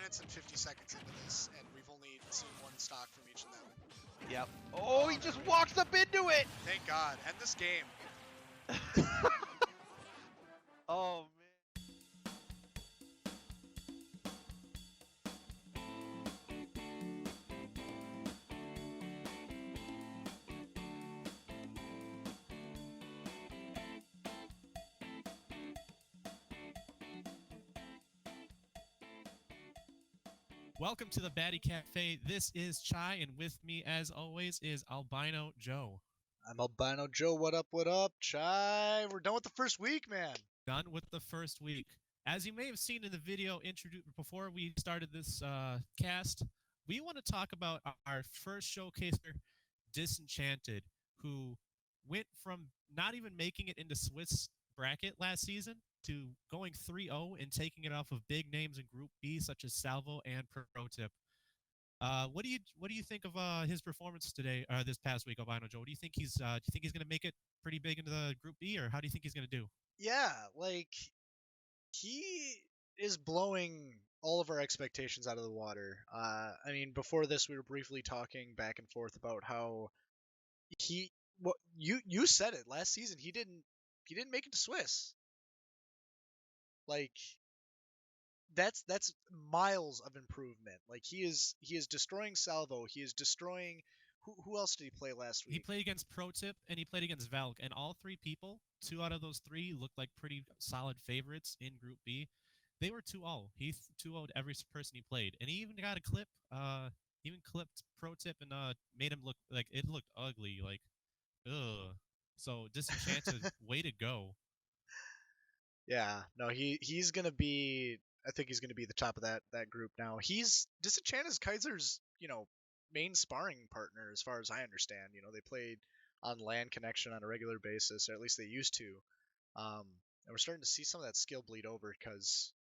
minutes and 50 seconds into this, and we've only seen one stock from each of them. Yep. Oh, he just walks up into it! Thank God. End this game. Oh, man. Welcome to the Baddy Cafe. This is Chai, and with me, as always, is Albino Joe. I'm Albino Joe. What up, Chai? We're done with the first week, man. Done with the first week. As you may have seen in the video before we started this cast, we want to talk about our first showcaser, Disenchanted, who went from not even making it into Swiss bracket last season to going 3-0 and taking it off of big names in Group B such as Salvo and Pro Tip. What do you think of his performance today, this past week, Albino Joe? Do you think he's going to make it pretty big into the Group B, or how do you think he's going to do? Yeah, like he is blowing all of our expectations out of the water. I mean, before this, we were briefly talking back and forth about how you said it last season. He didn't make it to Swiss. Like that's miles of improvement. Like he is destroying Salvo. He is destroying. Who else did he play last week? He played against Pro Tip and he played against Valk, and all three people, 2 out of those 3 looked like pretty solid favorites in Group B. They were 2-0. He 2-0'd every person he played, and he even got a clip. Even clipped Pro Tip and made him look like it looked ugly. Like, ugh. So Disenchanted, way to go. Yeah, no, he's gonna be. I think he's gonna be the top of that group now. He's Disenchanted is Kaiser's, main sparring partner, as far as I understand. They played on LAN connection on a regular basis, or at least they used to. And we're starting to see some of that skill bleed over because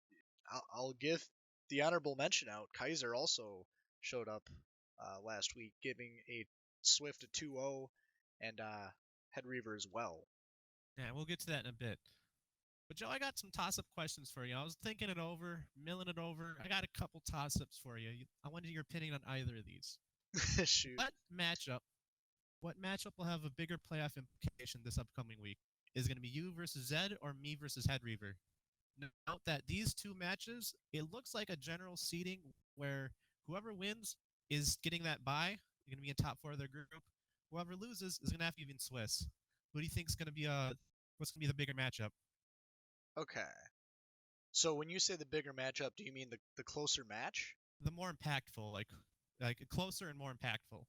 I'll give the honorable mention out. Kaiser also showed up last week, giving a Swift a 2-0 and Head Reaver as well. Yeah, we'll get to that in a bit. But Joe, I got some toss-up questions for you. I was thinking it over, milling it over. I got a couple toss-ups for you. I wanted your opinion on either of these. Shoot. What matchup will have a bigger playoff implication this upcoming week? Is it going to be you versus Zed or me versus Head Reaver? Note that these 2 matches, it looks like a general seeding where whoever wins is getting that bye. They're going to be in top 4 of their group. Whoever loses is going to have to even Swiss. Who do you think is going to be what's going to be the bigger matchup? Okay. So when you say the bigger matchup, do you mean the closer match? The more impactful, like closer and more impactful.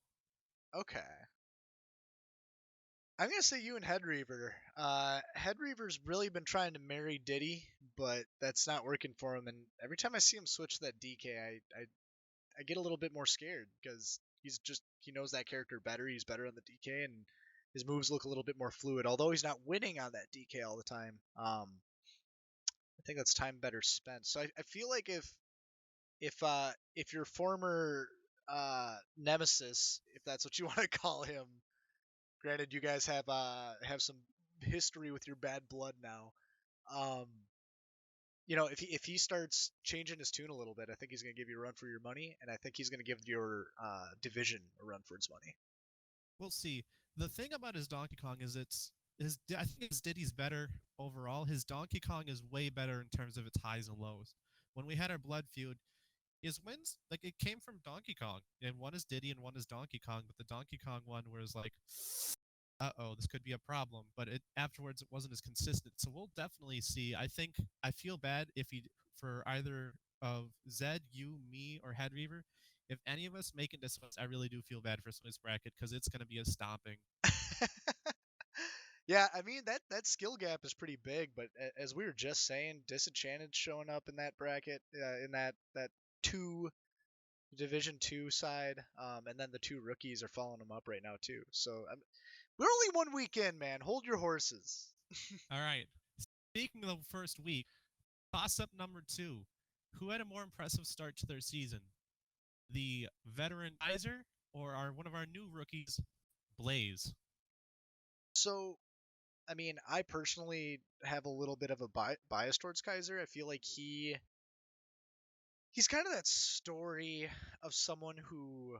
Okay. I'm gonna say you and Head Reaver. Head Reaver's really been trying to marry Diddy, but that's not working for him. And every time I see him switch to that DK, I get a little bit more scared because he knows that character better. He's better on the DK, and his moves look a little bit more fluid. Although he's not winning on that DK all the time. I think that's time better spent. So I feel like if your former nemesis, if that's what you want to call him, granted you guys have some history with your bad blood now, if he starts changing his tune a little bit, I think he's going to give you a run for your money, and I think he's going to give your division a run for its money. We'll see. The thing about his Donkey Kong is I think his Diddy's better overall. His Donkey Kong is way better in terms of its highs and lows. When we had our blood feud, his wins, like, it came from Donkey Kong, and one is Diddy and one is Donkey Kong, but the Donkey Kong one was like, uh-oh, this could be a problem, but afterwards it wasn't as consistent. So we'll definitely see. I feel bad for either of Zed, you, me, or Head Reaver. If any of us make it this Swiss, I really do feel bad for Swiss bracket because it's going to be a stomping. Yeah, I mean that skill gap is pretty big, but as we were just saying, Disenchanted showing up in that bracket, in that Division 2 side, and then the 2 rookies are following them up right now too. So we're only 1 week in, man. Hold your horses. All right. Speaking of the first week, toss-up number 2. Who had a more impressive start to their season? The veteran Kaiser or one of our new rookies, Blaze? So, I mean, I personally have a little bit of a bias towards Kaiser. I feel like he he's kind of that story of someone who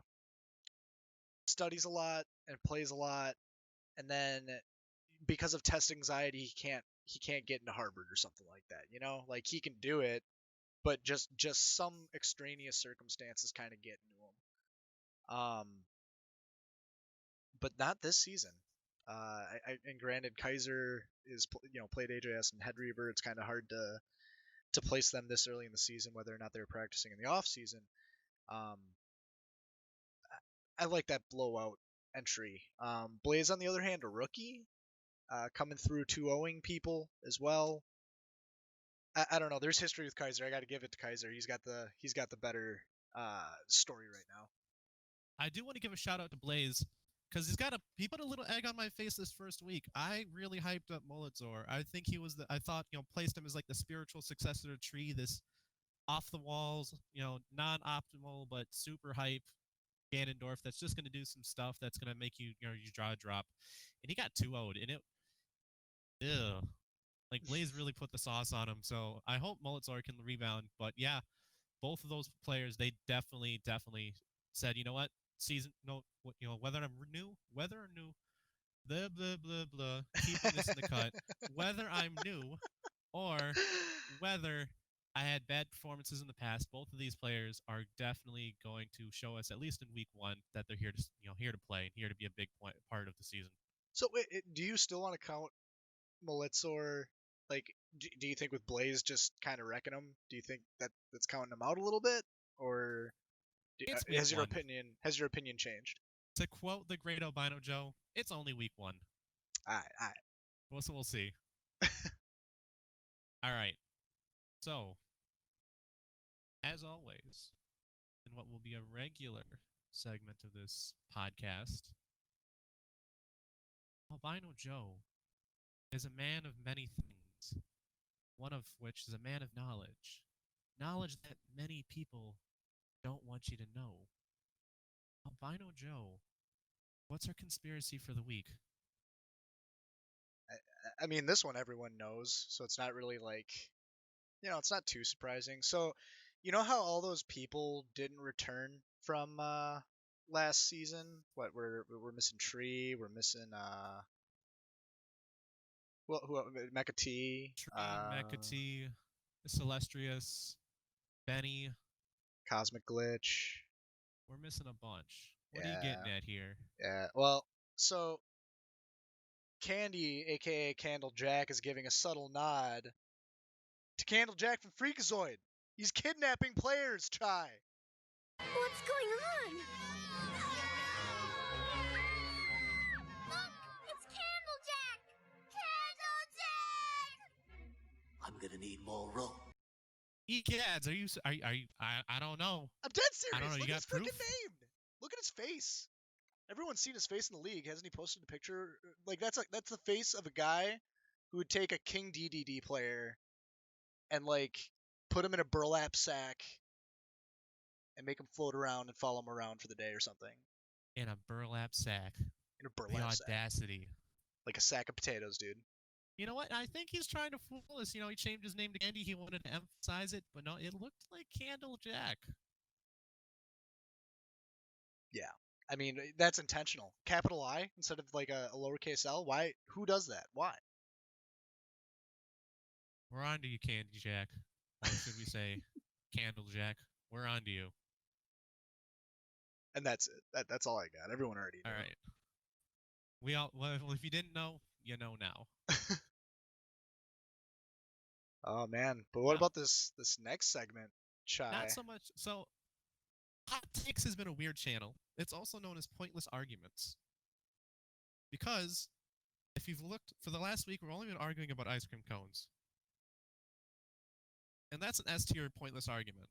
studies a lot and plays a lot, and then because of test anxiety, he can't get into Harvard or something like that. You know, like he can do it, but just some extraneous circumstances kind of get into him. But not this season. And granted, Kaiser is played AJS and Head Reaver. It's kind of hard to place them this early in the season, whether or not they're practicing in the off season. Um, I like that blowout entry. Blaze, on the other hand, a rookie, coming through 2-0ing people as well. I don't know. There's history with Kaiser. I got to give it to Kaiser. He's got the better story right now. I do want to give a shout out to Blaze because he put a little egg on my face this first week. I really hyped up Molitzor. I think I thought placed him as like the spiritual successor to Tree, this off the walls, non-optimal but super hype Ganondorf that's just going to do some stuff that's going to make you draw a drop. And he got 2-0'd and ew. Like Blaze really put the sauce on him. So I hope Molitzor can rebound. But yeah, both of those players, they definitely said, you know what, whether I'm new, blah blah blah blah, keeping this in the cut, whether I'm new or whether I had bad performances in the past, both of these players are definitely going to show us, at least in week 1, that they're here to play and here to be a big part of the season. So, do you still want to count Molitzor? Like, do you think with Blaze just kind of wrecking him, do you think that's counting him out a little bit, or has your opinion changed? To quote the great Albino Joe, it's only week 1. All right. We'll see. All right. So, as always, in what will be a regular segment of this podcast, Albino Joe is a man of many things, one of which is a man of knowledge. Knowledge that many people don't want you to know. Albino Joe, what's our conspiracy for the week? I mean, this one everyone knows, so it's not really like, it's not too surprising. So, you know how all those people didn't return from last season? What we're missing Tree, we're missing Mecha T, Mecha T, Celestrius, Benny, Cosmic Glitch. We're missing a bunch. What are you getting at here? Yeah. Well, so Candy, aka Candle Jack, is giving a subtle nod to Candle Jack from Freakazoid. He's kidnapping players, Chai. What's going on? Look, it's Candle Jack! Candle Jack! I'm gonna need more rope. Egads, are you? I don't know. I'm dead serious. I don't know. Look You at his got proof? freaking name. Look at his face. Everyone's seen his face in the league. Hasn't he posted a picture? Like that's the face of a guy who would take a King DDD player and like put him in a burlap sack and make him float around and follow him around for the day or something. In a burlap sack. In a burlap sack. The audacity. Like a sack of potatoes, dude. You know what? I think he's trying to fool us. He changed his name to Candy. He wanted to emphasize it, but no, it looked like Candle Jack. Yeah. I mean, that's intentional. Capital I instead of like a lowercase L. Why? Who does that? Why? We're on to you, Candy Jack. Or should we say Candle Jack? We're on to you. And that's it. That's all I got. Everyone already knew. All right. Well, if you didn't know, you know now. Oh man, but what about this next segment, Chai? Not so much. So, Hot Takes has been a weird channel. It's also known as Pointless Arguments. Because, if you've looked, for the last week, we've only been arguing about ice cream cones. And that's an S-tier pointless argument.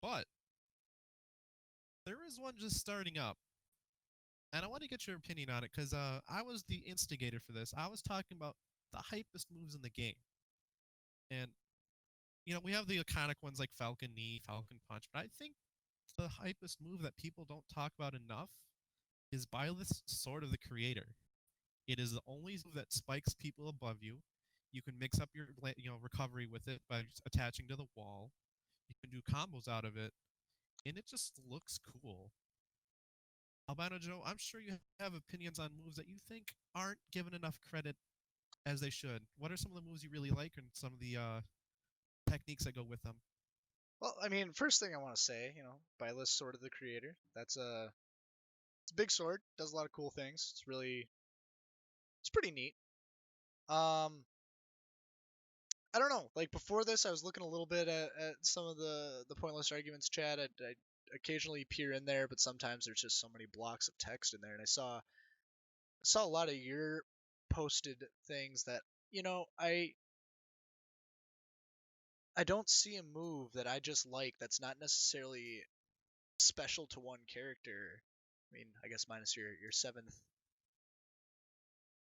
But, there is one just starting up. And I want to get your opinion on it, because I was the instigator for this. I was talking about the hypest moves in the game. And, we have the iconic ones like Falcon Knee, Falcon Punch, but I think the hypest move that people don't talk about enough is Byleth's Sword of the Creator. It is the only move that spikes people above you. You can mix up your recovery with it by attaching to the wall. You can do combos out of it, and it just looks cool. Albino Joe, I'm sure you have opinions on moves that you think aren't given enough credit as they should. What are some of the moves you really like and some of the techniques that go with them? Well, I mean, first thing I want to say, Byleth Sword of the Creator. It's a big sword, does a lot of cool things. It's pretty neat. Um, I don't know. Like before this, I was looking a little bit at some of the pointless arguments chat. I occasionally peer in there, but sometimes there's just so many blocks of text in there, and I saw a lot of your posted things that I don't see a move that I just like that's not necessarily special to one character. I mean, I guess minus your seventh,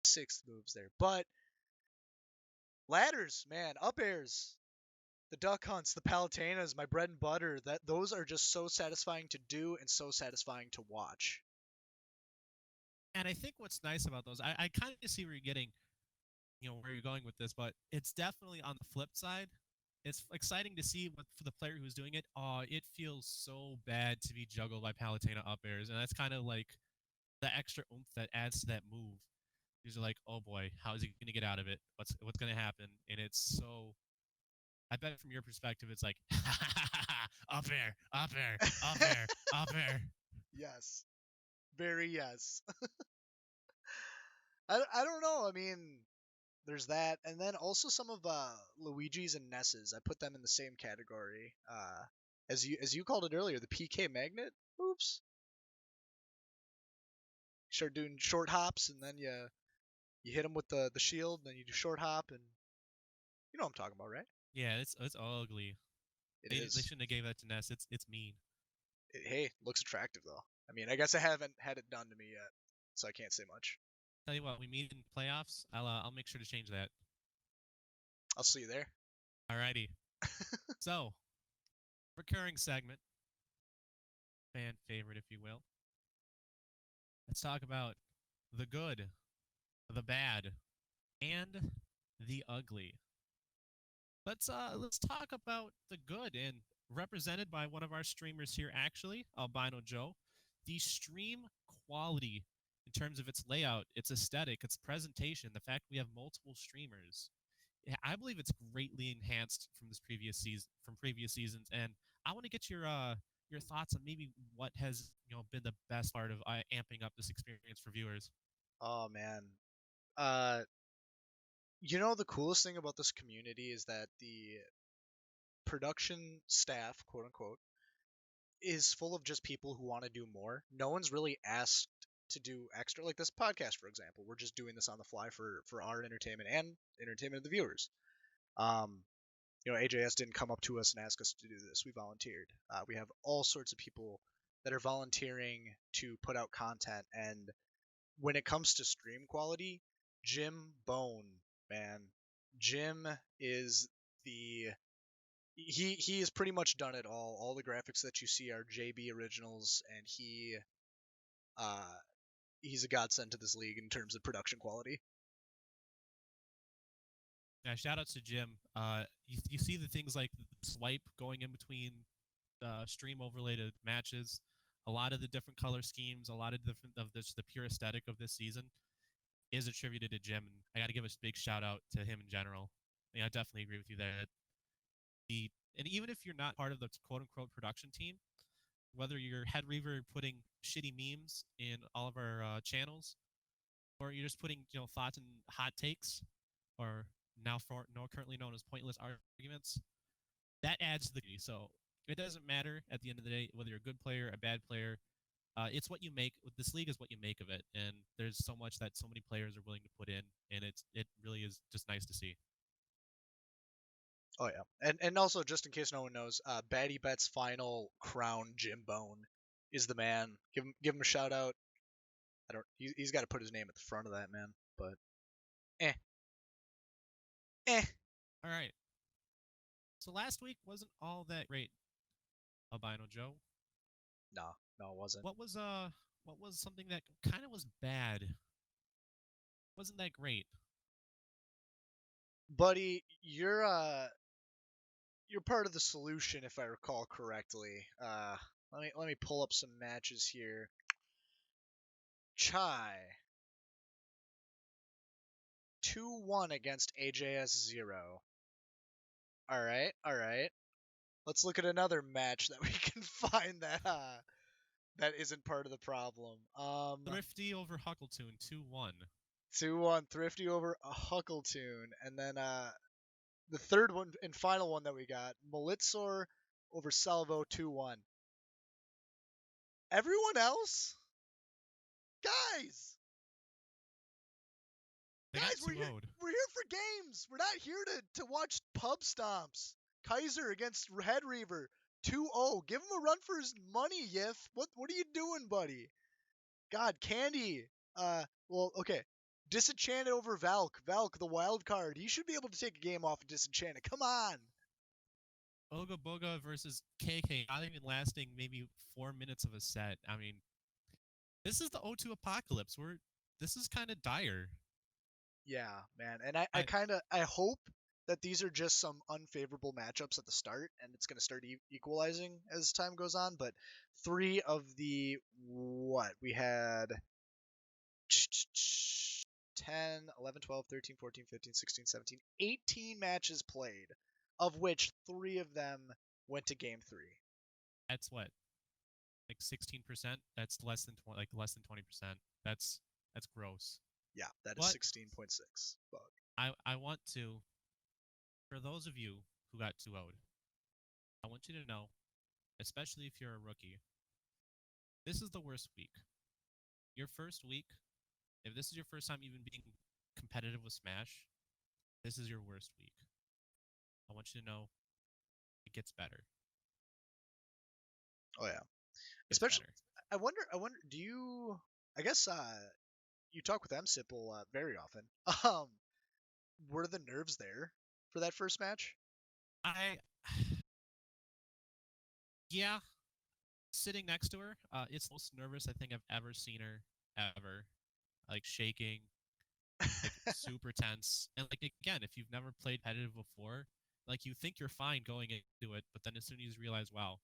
sixth moves there, but ladders, man, up airs, the duck hunts, the palutanas, my bread and butter. Those are just so satisfying to do and so satisfying to watch. And I think what's nice about those, I kind of see where you're getting, where you're going with this, but it's definitely on the flip side. It's exciting to see what for the player who's doing it. It feels so bad to be juggled by Palutena up airs, and that's kind of like the extra oomph that adds to that move. You're like, oh boy, how is he going to get out of it? What's going to happen? And it's so. I bet from your perspective, it's like up air, up air, up air, up air. Yes, very yes. I don't know. I mean, there's that, and then also some of Luigi's and Ness's. I put them in the same category. As you called it earlier, the PK magnet. Oops. You start doing short hops, and then you hit them with the shield, and then you do short hop, and you know what I'm talking about, right? Yeah, it's ugly. It They is. shouldn't have gave that to Ness. It's mean. Hey, looks attractive though. I mean, I guess I haven't had it done to me yet, so I can't say much. Tell you what, we meet in playoffs. I'll make sure to change that. I'll see you there. Alrighty. So, recurring segment, fan favorite, if you will. Let's talk about the good, the bad, and the ugly. Let's talk about the good and represented by one of our streamers here, actually, Albino Joe. The stream quality in terms of its layout, its aesthetic, its presentation, the fact we have multiple streamers. I believe it's greatly enhanced from this previous season, from previous seasons, and I want to get your thoughts on maybe what has been the best part of amping up this experience for viewers. Oh man. Uh, the coolest thing about this community is that the production staff, quote unquote, is full of just people who want to do more. No one's really asked to do extra, like this podcast, for example. We're just doing this on the fly for our entertainment and entertainment of the viewers. Um, AJS didn't come up to us and ask us to do this. We volunteered. We have all sorts of people that are volunteering to put out content. And when it comes to stream quality, Jim Bone, man, Jim is the he has pretty much done it all. All the graphics that you see are JB originals, and uh he's a godsend to this league in terms of production quality. Yeah, shout outs to Jim. You see the things like the swipe going in between stream overlaid matches, a lot of the different color schemes, a lot of different of this the pure aesthetic of this season is attributed to Jim, and I got to give a big shout out to him in general. I definitely agree with you that and even if you're not part of the quote unquote production team, whether you're head reaver putting shitty memes in all of our channels, or you're just putting thoughts and hot takes, or currently known as pointless arguments, that adds to the community. So it doesn't matter at the end of the day whether you're a good player, a bad player. It's what you make. This league is what you make of it, and there's so much that so many players are willing to put in, and it really is just nice to see. Oh yeah, and also just in case no one knows, Baddy Bet's final crown, Jim Bone, is the man. Give him a shout out. I don't. He's got to put his name at the front of that, man. But eh, eh. All right. So last week wasn't all that great, Albino Joe. No, it wasn't. What was something that kind of was bad? Wasn't that great? Buddy, you're you're part of the solution, if I recall correctly. Let me pull up some matches here. Chai 2-1 against AJS 0. All right, all right. Let's look at another match that we can find that isn't part of the problem. Thrifty over Huckletune 2-1. 2-1 Thrifty over a Huckletune, and then the third one and final one that we got, Malitzor over Salvo 2-1. Everyone else, guys, They guys, got 2-0'd. we're here for games. We're not here to watch pub stomps. Kaiser against Head Reaver 2-0. Give him a run for his money, Yif. What are you doing, buddy? God, Candy. Well, okay. Disenchanted over Valk. Valk, the wild card. He should be able to take a game off of Disenchanted. Come on. Boga Boga versus KK, not even lasting maybe 4 minutes of a set. I mean, this is the O2 apocalypse. This is kind of dire. Yeah, man. And I hope that these are just some unfavorable matchups at the start, and it's going to start equalizing as time goes on. But 3 of the we had 10, 11, 12, 13, 14, 15, 16, 17, 18 matches played, of which 3 of them went to game 3. That's what, like 16%. That's less than 20, like less than 20%. That's gross. Yeah, that is 16.6. I want to, for those of you who got 2-0'd, I want you to know, especially if you're a rookie, this is the worst week. Your first week, if this is your first time even being competitive with Smash, this is your worst week. I want you to know it gets better. Oh yeah. Especially better. I wonder do you I guess you talk with MSipple very often. Were the nerves there for that first match? Yeah, sitting next to her, it's the most nervous I think I've ever seen her ever. Like shaking, like super tense. And like again, if you've never played competitive before, like you think you're fine going into it, but then as soon as you realize, wow,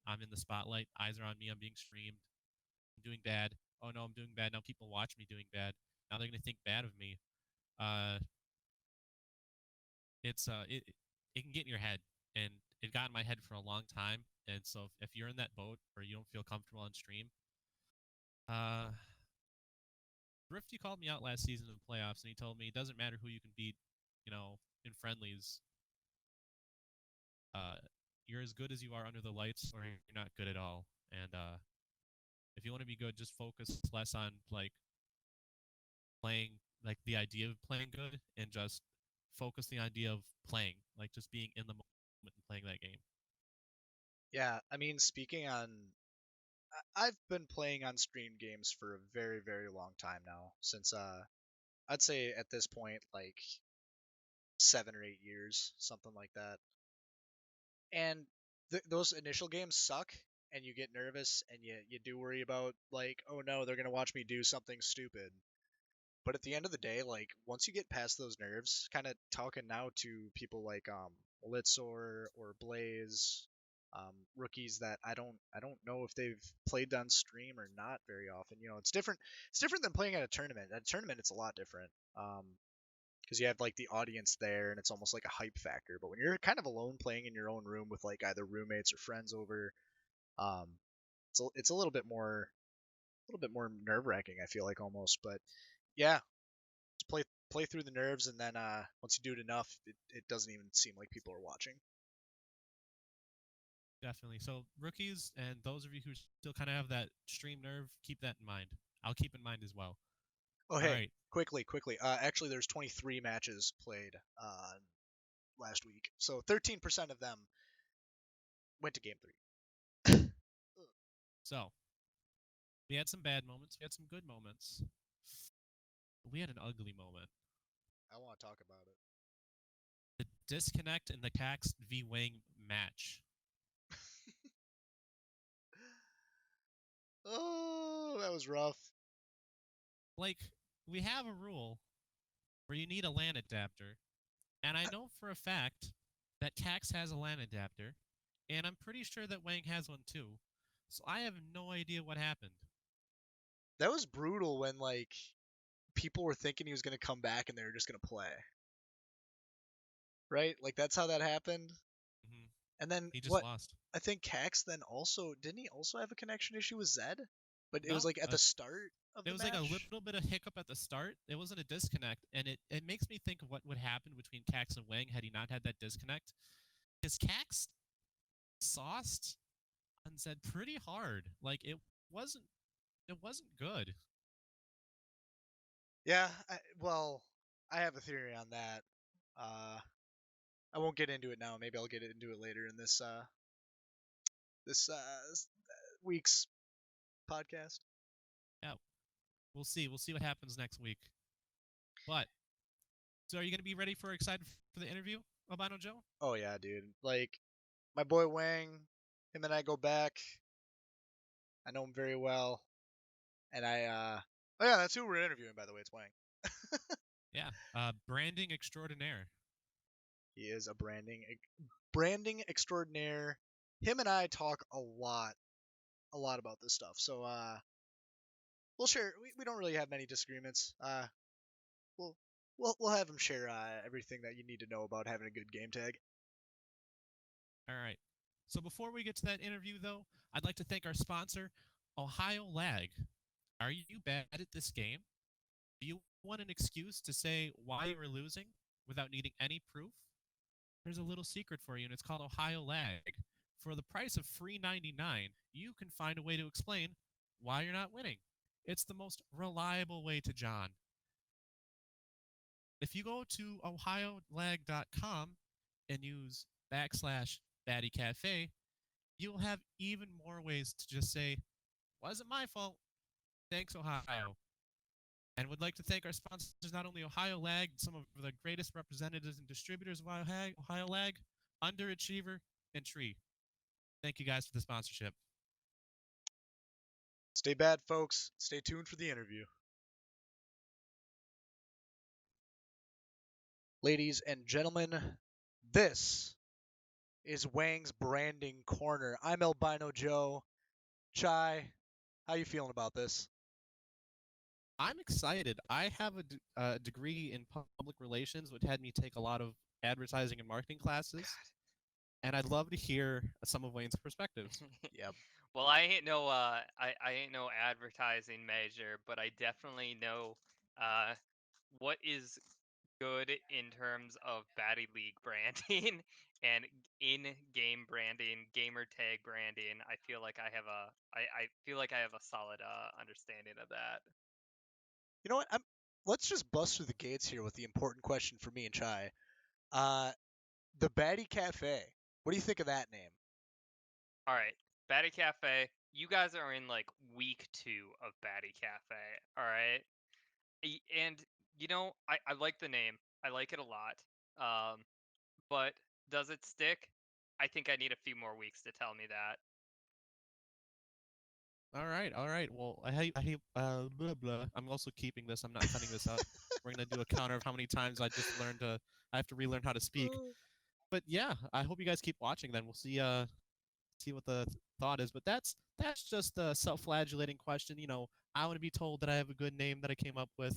I'm in the spotlight, eyes are on me, I'm being streamed, I'm doing bad. Oh no, I'm doing bad. Now people watch me doing bad. Now they're gonna think bad of me. It can get in your head, and it got in my head for a long time. And so if you're in that boat or you don't feel comfortable on stream, Rifty called me out last season in the playoffs, and he told me it doesn't matter who you can beat, in friendlies. You're as good as you are under the lights, or you're not good at all. And if you want to be good, just focus less on like playing, like the idea of playing good, and just focus the idea of playing, like just being in the moment and playing that game. Yeah, I mean, speaking on, I've been playing on stream games for a very, very long time now. Since I'd say at this point like 7 or 8 years, something like that. And those initial games suck, and you get nervous, and you do worry about like, oh no, they're gonna watch me do something stupid. But at the end of the day, like once you get past those nerves, kind of talking now to people like Litzor or Blaze, rookies that I don't know if they've played on stream or not very often. It's different. It's different than playing at a tournament. At a tournament, it's a lot different. Because you have like the audience there, and it's almost like a hype factor. But when you're kind of alone playing in your own room with like either roommates or friends over, um, it's a little bit more nerve wracking. I feel like almost, but yeah, just play through the nerves, and then once you do it enough, it doesn't even seem like people are watching. Definitely. So rookies and those of you who still kind of have that stream nerve, keep that in mind. I'll keep in mind as well. Oh hey, right. quickly. Actually, there's 23 matches played last week, so 13% of them went to game 3. So we had some bad moments. We had some good moments. We had an ugly moment. I want to talk about it. The disconnect in the Cax v Wang match. Oh, that was rough. Like, we have a rule where you need a LAN adapter, and I know for a fact that Cax has a LAN adapter, and I'm pretty sure that Wang has one too. So I have no idea what happened. That was brutal when like people were thinking he was gonna come back and they were just gonna play. Right? Like that's how that happened. Hmm. And then He just what? lost. I think Cax then also didn't he also have a connection issue with Zed? But it was No, like at the start of there the was like a match. little bit of hiccup at the start. It wasn't a disconnect, and it makes me think of what would happen between Cax and Wang had he not had that disconnect. Because Cax sauced on Zed pretty hard. Like wasn't it wasn't good. Yeah, well, I have a theory on that. I won't get into it now. Maybe I'll get into it later in this week's podcast. Yeah, we'll see. We'll see what happens next week. But so, are you going to be ready for excited for the interview, Albino Joe? Oh yeah, dude. Like my boy Wang, him and I go back. I know him very well, and oh yeah, that's who we're interviewing, by the way. It's Wang. Yeah, branding extraordinaire. He is a branding extraordinaire. Him and I talk a lot about this stuff. So we'll share. We don't really have many disagreements. We'll we'll have him share everything that you need to know about having a good game tag. All right. So before we get to that interview, though, I'd like to thank our sponsor, Ohio Lag. Are you bad at this game? Do you want an excuse to say why you were losing without needing any proof? There's a little secret for you, and it's called Ohio Lag. For the price of $3.99, you can find a way to explain why you're not winning. It's the most reliable way to John. If you go to ohiolag.com and use /Baddy Cafe, you'll have even more ways to just say, wasn't my fault. Thanks, Ohio. And would like to thank our sponsors, not only Ohio Lag, some of the greatest representatives and distributors of Ohio Lag, Underachiever, and Tree. Thank you guys for the sponsorship. Stay bad, folks. Stay tuned for the interview. Ladies and gentlemen, this is Wang's Branding Corner. I'm Albino Joe. Chai, how you feeling about this? I'm excited. I have a degree in public relations, which had me take a lot of advertising and marketing classes, and I'd love to hear some of Wayne's perspectives. Yep. Well, I ain't no I ain't no advertising major, but I definitely know uh what is good in terms of Batty League branding and in-game branding, gamer tag branding. I feel like I feel like I have a solid understanding of that. You know what? Let's just bust through the gates here with the important question for me and Chai. Uh, the Baddy Cafe. What do you think of that name? All right, Batty Cafe. You guys are in like week 2 of Batty Cafe. All right, and I like the name. I like it a lot. Um, but does it stick? I think I need a few more weeks to tell me that. All right, all right. Well, blah blah. I'm also keeping this. I'm not cutting this out. We're gonna do a counter of how many times I just learned to. I have to relearn how to speak. But yeah, I hope you guys keep watching. Then we'll see what the thought is. But that's just a self-flagellating question. I want to be told that I have a good name that I came up with.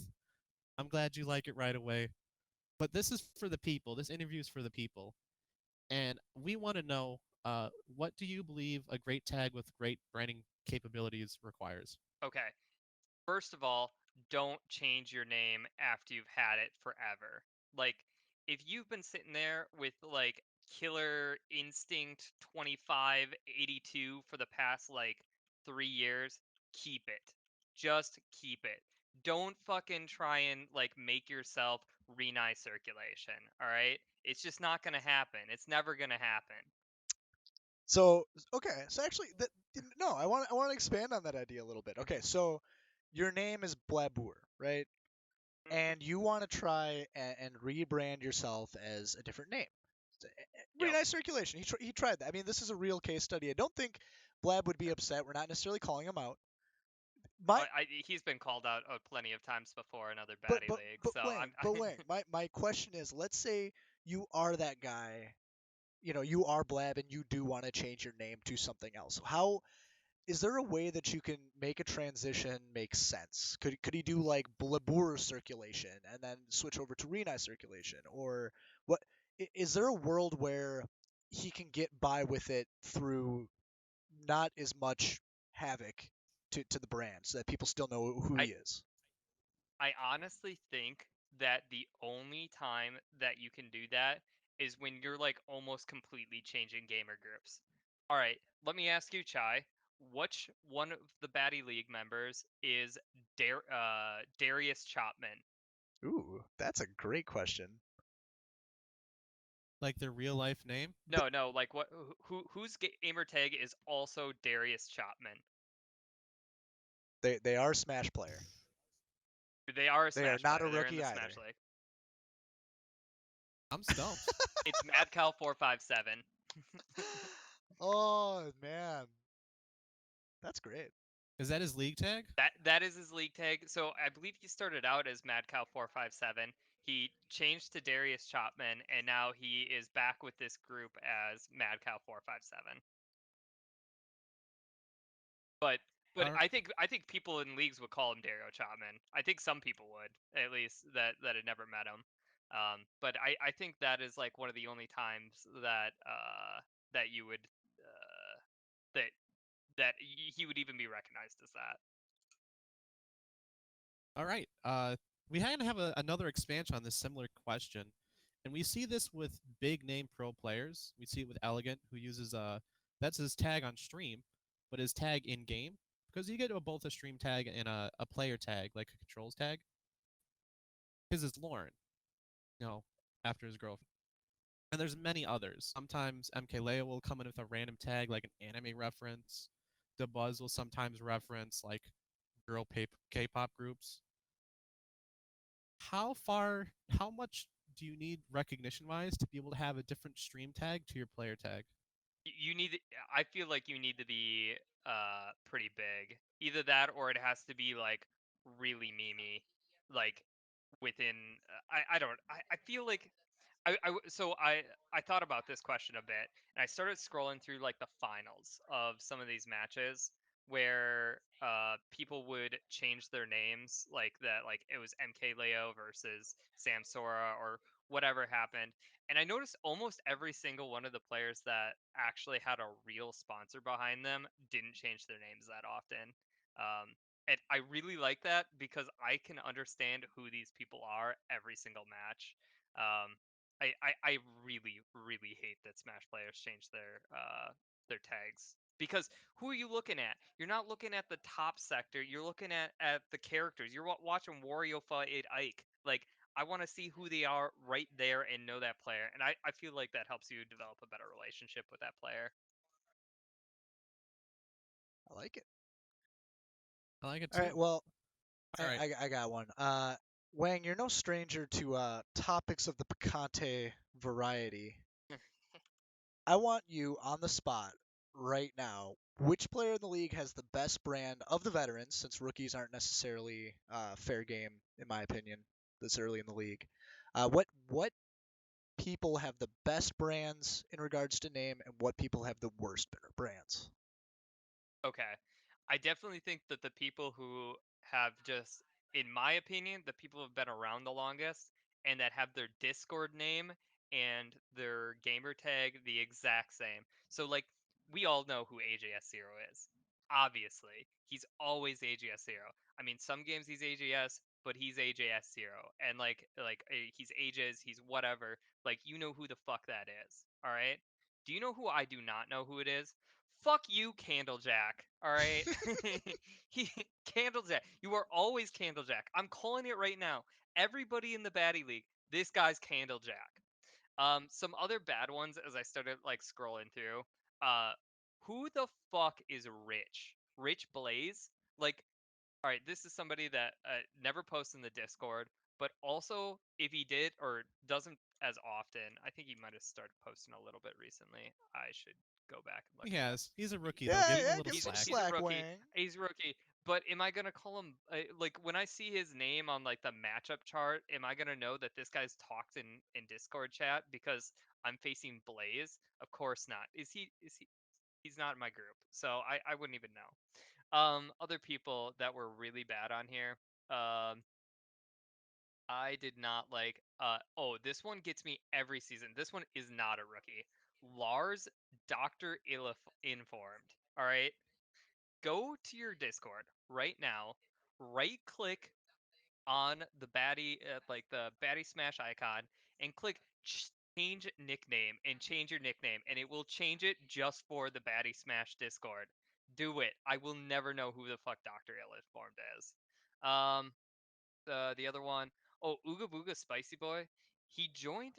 I'm glad you like it right away. But this is for the people. This interview is for the people, and we want to know what do you believe a great tag with great branding capabilities requires? Okay. First of all, don't change your name after you've had it forever. Like, if you've been sitting there with like Killer Instinct 2582 for the past like 3 years, keep it. Just keep it. Don't fucking try and like make yourself Renai circulation, all right? It's just not gonna happen. It's never gonna happen. So okay, so actually, no, I want to expand on that idea a little bit. Okay, so your name is Blabour, right? Mhm. And you want to try and rebrand yourself as a different name. Really Yep. nice circulation. He tried that. I mean, this is a real case study. I don't think Blab would be upset. We're not necessarily calling him out. My He's been called out plenty of times before in other but baddie but leagues, but so Wang, my question is, let's say you are that guy you are Blab and you do want to change your name to something else. How is there a way that you can make a transition make sense? Could he do like Blabur circulation and then switch over to Renai circulation, or what? Is there a world where he can get by with it through not as much havoc to the brand, so that people still know who I he is? I honestly think that the only time that you can do that is when you're like almost completely changing gamer groups. All right, let me ask you, Chai, which one of the Batty League members is Darius Chopman? Ooh, that's a great question. Like their real life name. No, no, like what? Whose gamer tag is also Darius Chopman? They are Smash player. They are a They are Smash not a player. They're in rookie the either. Smash League. I'm stumped. It's MadCal457. Oh man, that's great. Is that his league tag? That is his league tag. So I believe he started out as MadCow457. He changed to Darius Chopman, and now he is back with this group as MadCow457. But Are, I think people in leagues would call him Dario Chapman. I think some people would, at least that had never met him. But I think that is like one of the only times that that you would that he would even be recognized as that. all right. We have another expansion on this similar question, and we see this with big name pro players. We see it with Elegant, who uses that's his tag on stream, but his tag in game, because you get both a stream tag and a player tag, like a controls tag. His is Lauren, after his girlfriend. And there's many others. Sometimes MKLeo will come in with a random tag, like an anime reference. The Buzz will sometimes reference like girl K-pop groups. How much do you need recognition wise to be able to have a different stream tag to your player tag? You need. I feel like you need to be pretty big. Either that, or it has to be like really memey, like within. I don't. I feel like I thought about this question a bit, and I started scrolling through like the finals of some of these matches where people would change their names, like that, like it was MK Leo versus Sam Sora or whatever happened. And I noticed almost every single one of the players that actually had a real sponsor behind them didn't change their names that often. And I really like that because I can understand who these people are every single match. Um, I really really hate that Smash players change their tags because who are you looking at? You're not looking at the top sector. You're looking at the characters. You're watching Wario fight Ike. Like I want to see who they are right there and know that player. And I feel like that helps you develop a better relationship with that player. I like it. I like it All right, too. well, All right. I got one. Wang, you're no stranger to topics of the picante variety. I want you on the spot right now. Which player in the league has the best brand of the veterans, since rookies aren't necessarily fair game, in my opinion, this early in the league? What people have the best brands in regards to name, and what people have the worst brands? Okay. I definitely think that the people who have just, in my opinion, the people who have been around the longest and that have their Discord name and their gamer tag the exact same. So, like, we all know who AJS0 is. Obviously, he's always AJS0. I mean, some games he's AJS, but he's AJS0. And, he's ages, he's whatever. Like, you know who the fuck that is. All right? Do you know who I do not know who it is? Fuck you, Candlejack. All right, he Candlejack. You are always Candlejack. I'm calling it right now. Everybody in the Batty League, this guy's Candlejack. Some other bad ones as I started like scrolling through. Uh, who the fuck is Rich? Rich Blaze? Like, all right, this is somebody that never posts in the Discord, but also if he did or doesn't as often, I think he might have started posting a little bit recently. I should go back and look He at that. has. He's a rookie though. Yeah, Give him a yeah, little give He's some slack. he's a slack, rookie. Wang. He's a rookie, But am I gonna call him like when I see his name on like the matchup chart? Am I gonna know that this guy's talked in Discord chat because I'm facing Blaze? Of course not. Is he? Is he? He's not in my group, so I wouldn't even know. Other people that were really bad on here. Um, I did not like. Oh, this one gets me every season. This one is not a rookie. Lars, Doctor Informed. All right, go to your Discord right now. Right click on the baddie, like the baddie smash icon, and click change nickname and change your nickname, and it will change it just for the baddie smash Discord. Do it. I will never know who the fuck Doctor Informed is. Um, the other one, oh, Ooga Booga Spicy Boy. He joined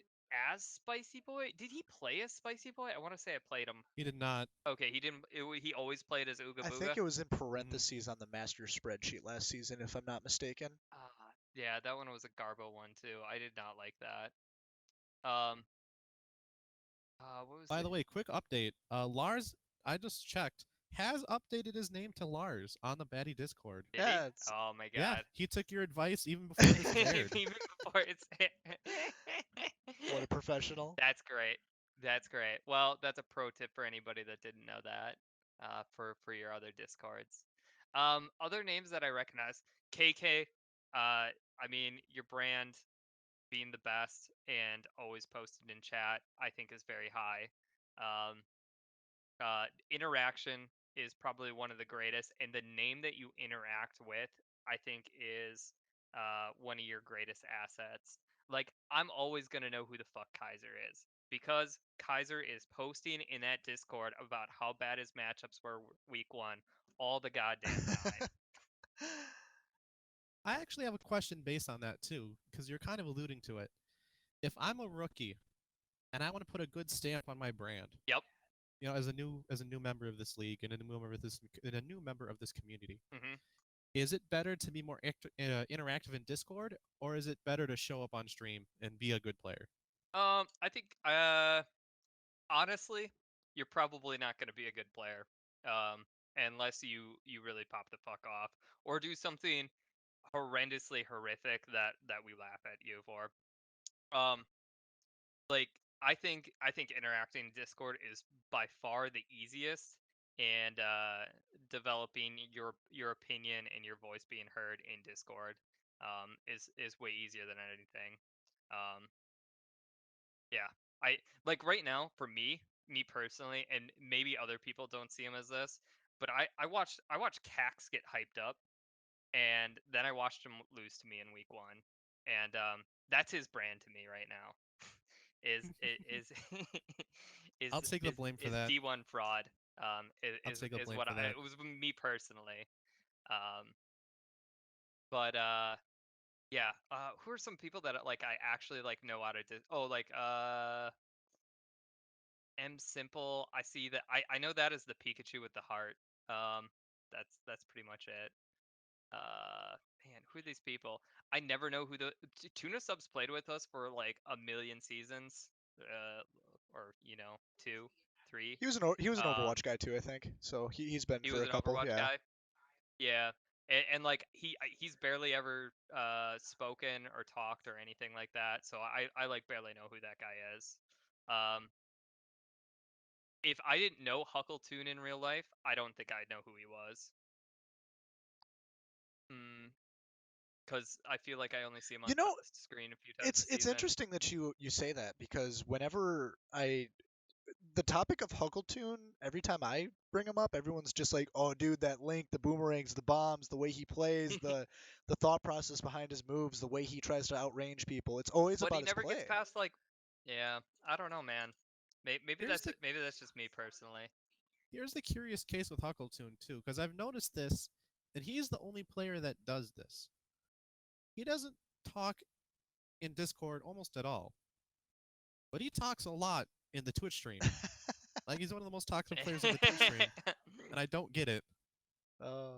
as Spicy Boy. Did he play as Spicy Boy? I want to say I played him. He did not. Okay, he didn't. He always played as Ooga I Booga. think it was in parentheses on the master spreadsheet last season, if I'm not mistaken. Yeah, that one was a Garbo one too. I did not like that. Um, what was By the? the way, quick update. Lars, I just checked, has updated his name to Lars on the Batty Discord. Did he? Yeah, it's Oh my Yeah, god. he took your advice even before this is aired. Even before it's. what a professional. That's great. That's great. Well, that's a pro tip for anybody that didn't know that. For your other discords. Other names that I recognize. KK. I mean, your brand being the best and always posted in chat, I think is very high. Um, Interaction is probably one of the greatest, and the name that you interact with, I think, is one of your greatest assets. Like, I'm always gonna know who the fuck Kaiser is because Kaiser is posting in that Discord about how bad his matchups were week one all the goddamn time. I actually have a question based on that too, because you're kind of alluding to it. If I'm a rookie and I want to put a good stamp on my brand, Yep. as a new member of this league and a new member of this community, Hmm. is it better to be more interactive in Discord, or is it better to show up on stream and be a good player? I think honestly, you're probably not going to be a good player, unless you really pop the fuck off or do something horrendously horrific that we laugh at you for. Um, like I think interacting in Discord is by far the easiest, and developing your opinion and your voice being heard in Discord is way easier than anything. Um, Yeah. I like right now for me personally, and maybe other people don't see him as this, but I watched Cax get hyped up, and then I watched him lose to me in week one, and that's his brand to me right now. Is I'll take the blame for is that. D1 fraud. I'll take the Is blame what for that. it was me personally. Um, but yeah. Who are some people that like I actually like know how to do? Oh, like M Simple. I see that. I know that is the Pikachu with the heart. Um, that's pretty much it. Man, who are these people? I never know who the Tuna Subs played with us for like a million seasons, or two, three. He was an Um, Overwatch guy too, I think. So he's been he for was a an couple. Overwatch Yeah. guy. Yeah, and like he's barely ever spoken or talked or anything like that. So I like barely know who that guy is. Um, if I didn't know Huckleton in real life, I don't think I'd know who he was. Because I feel like I only see him on You know, screen a few times a it's season. interesting that you say that because whenever the topic of Huckleton, every time I bring him up, everyone's just like, "Oh, dude, that Link, the boomerangs, the bombs, the way he plays, the thought process behind his moves, the way he tries to outrange people. It's always But he about his never gets play." past like, yeah, I don't know, man. Maybe Here's the that's just me personally. here's the curious case with Huckleton too, because I've noticed this, and he's the only player that does this. He doesn't talk in Discord almost at all, but he talks a lot in the Twitch stream. Like he's one of the most toxic players in the Twitch stream, and I don't get it. Oh,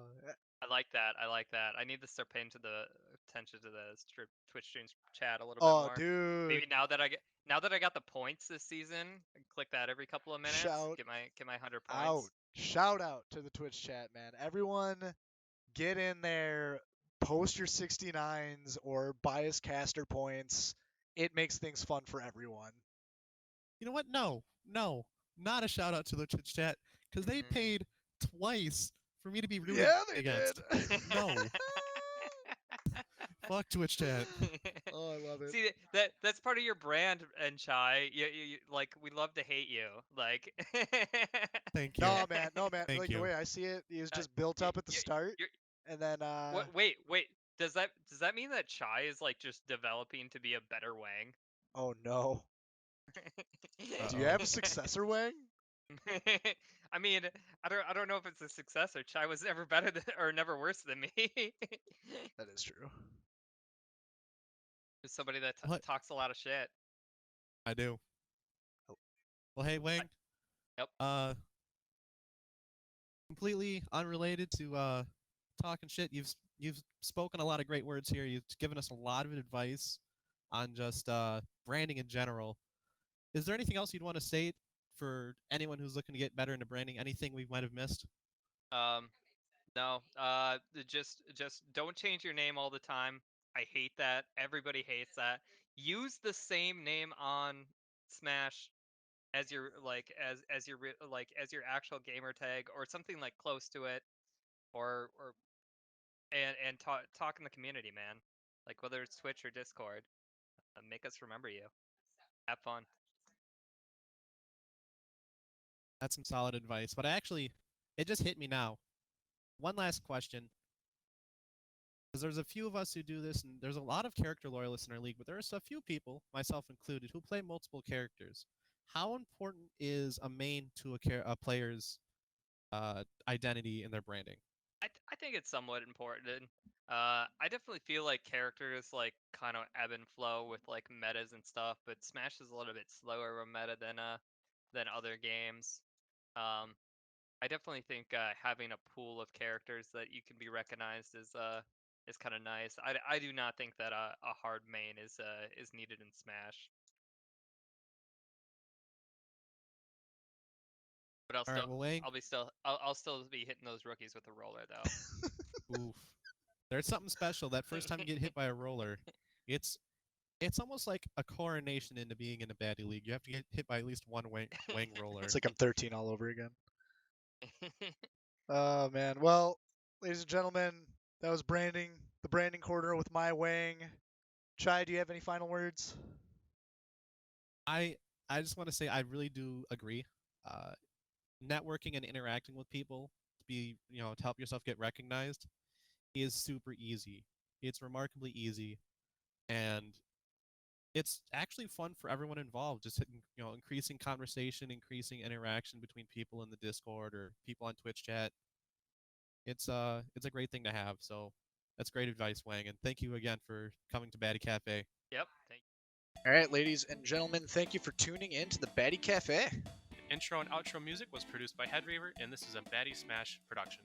I like that. I like that. I need to start paying attention to the Twitch streams chat a little bit oh, more. dude, Maybe now that I got the points this season, I can click that every couple of minutes. shout Get my 100 out, points. shout out to the Twitch chat, man. Everyone get in there, post your 69s or bias caster points. It makes things fun for everyone. You know what? No, not a shout out to the Twitch chat because they paid twice for me to be rooting Yeah, they against. did. No, fuck Twitch chat. Oh, I love it. See that's part of your brand, and Chai. You like we love to hate you. Like. Thank you. No, man, no, man. Thank Like the you. way I see it, he was Uh, just built y- up at the y- start, you're, and then wait. Does that mean that Chai is like just developing to be a better Wang? oh no. Do you Uh-oh. have a successor, Wang? I mean, I don't know if it's a successor. Chai was never better than, or never worse than me. That is true. Just somebody that What? talks a lot of shit. I do. Oh. Well, hey, Wang. Yep. Completely unrelated to talking shit. You've spoken a lot of great words here. You've given us a lot of advice on just branding in general. Is there anything else you'd want to say for anyone who's looking to get better into branding? Anything we might have missed? No. Just don't change your name all the time. I hate that. Everybody hates that. Use the same name on Smash as your as your actual gamer tag or something like close to it, or and talk in the community, man. Like whether it's Twitch or Discord, make us remember you. Have fun. That's some solid advice. But it just hit me now. One last question. Because there's a few of us who do this, and there's a lot of character loyalists in our league, but there's a few people, myself included, who play multiple characters. How important is a main to a player's identity in their branding? I think it's somewhat important. I definitely feel like characters like kind of ebb and flow with like metas and stuff, but Smash is a little bit slower of a meta than other games. Um, I definitely think having a pool of characters that you can be recognized is kind of nice. I do not think that a hard main is needed in Smash, but All right, well, Wang, I'll still be hitting those rookies with a roller though. oof. There's something special. That first time you get hit by a roller, it's it's almost like a coronation into being in a baddie league. You have to get hit by at least one wang roller. It's like I'm 13 all over again. Oh man. Well, ladies and gentlemen, that was the branding corner with my Wang. Chai, do you have any final words? I I just want to say I really do agree. Uh, Networking and interacting with people to be to help yourself get recognized is super easy. It's remarkably easy, and it's actually fun for everyone involved. Just increasing conversation, increasing interaction between people in the Discord or people on Twitch chat. It's a great thing to have. So that's great advice, Wang, and thank you again for coming to Baddy Cafe. Yep. Thank All right, ladies and gentlemen, thank you for tuning in to the Baddy Cafe. The intro and outro music was produced by Headreaver, and this is a Baddy Smash production.